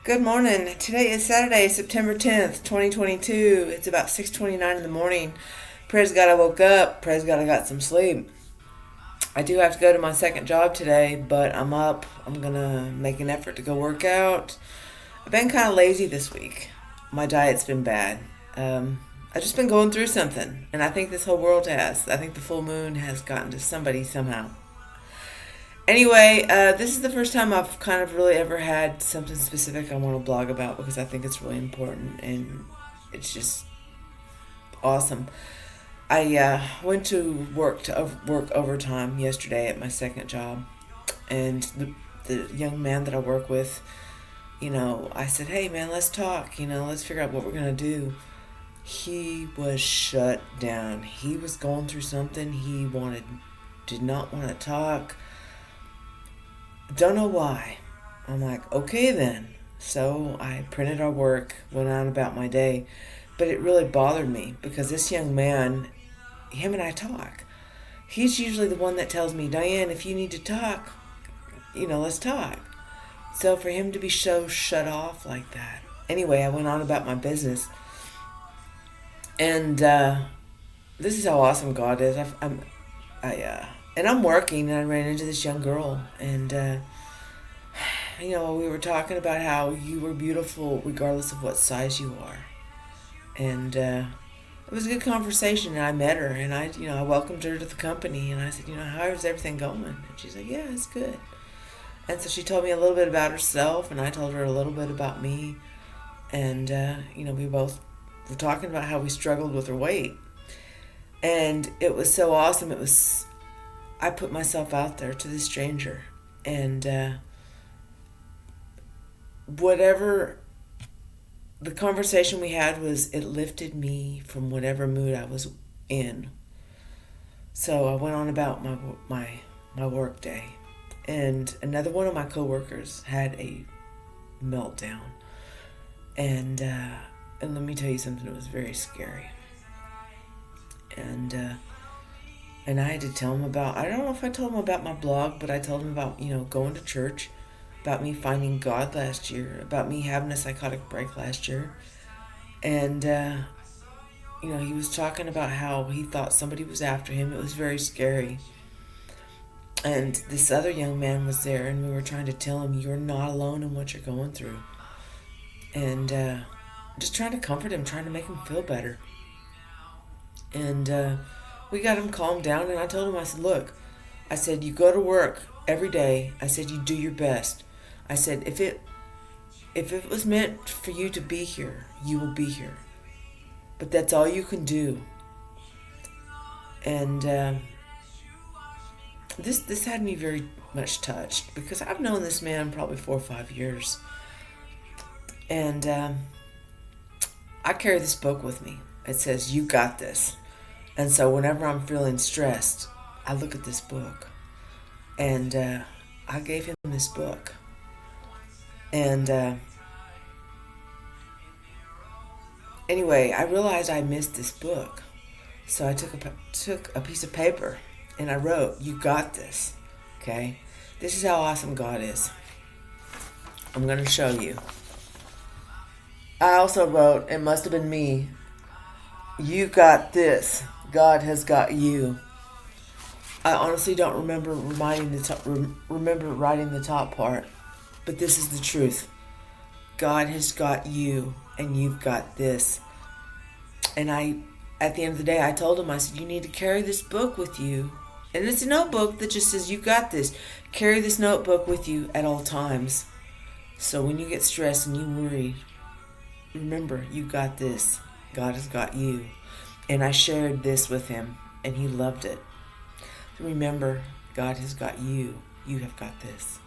Good morning. Today is Saturday, September 10th, 2022. It's about 6:29 in the morning. Praise God I woke up. Praise God I got some sleep. I do have to go to my second job today, but I'm up. I'm going to make an effort to go work out. I've been kind of lazy this week. My diet's been bad. I've just been going through something, and I think this whole world has. I think the full moon has gotten to somebody somehow. Anyway, this is the first time I've kind of really ever had something specific I want to blog about because I think it's really important and it's just awesome. I went to work overtime yesterday at my second job, and the young man that I work with, I said, "Hey man, let's talk. Let's figure out what we're gonna do." He was shut down. He was going through something. Did not want to talk. Don't know why. I'm like, okay then. So I printed our work, went on about my day, but it really bothered me because this young man, him and I talk. He's usually the one that tells me, "Diane, if you need to talk, let's talk." So for him to be so shut off like that. Anyway, I went on about my business, and this is how awesome God is. And I'm working, and I ran into this young girl, and we were talking about how you were beautiful regardless of what size you are, and it was a good conversation. And I met her, and I welcomed her to the company, and I said, "How is everything going?" And she's like, "Yeah, it's good." And so she told me a little bit about herself, and I told her a little bit about me, and we both were talking about how we struggled with our weight, and it was so awesome. I put myself out there to this stranger, and whatever the conversation we had was, it lifted me from whatever mood I was in. So I went on about my work day, and another one of my coworkers had a meltdown, and let me tell you something. It was very scary, and I had to tell him about, I don't know if I told him about my blog, but I told him about, going to church, about me finding God last year, about me having a psychotic break last year. And, he was talking about how he thought somebody was after him. It was very scary. And this other young man was there, and we were trying to tell him, "You're not alone in what you're going through." And just trying to comfort him, trying to make him feel better. And we got him calmed down, and I told him, I said, "Look," I said, "you go to work every day." I said, "You do your best." I said, if it was meant for you to be here, you will be here. But that's all you can do. And this had me very much touched because I've known this man probably 4 or 5 years. And I carry this book with me. It says, "You got this." And so whenever I'm feeling stressed, I look at this book. And I gave him this book. And anyway, I realized I missed this book. So I took a piece of paper and I wrote, "You got this." Okay? This is how awesome God is. I'm going to show you. I also wrote, it must have been me, "You got this. God has got you." I honestly don't remember remember writing the top part, but this is the truth. God has got you, and you've got this. And at the end of the day, I told him, I said, "You need to carry this book with you." And it's a notebook that just says, "You got this." Carry this notebook with you at all times. So when you get stressed and you worry, remember, you got this. God has got you. And I shared this with him, and he loved it. Remember, God has got you. You have got this.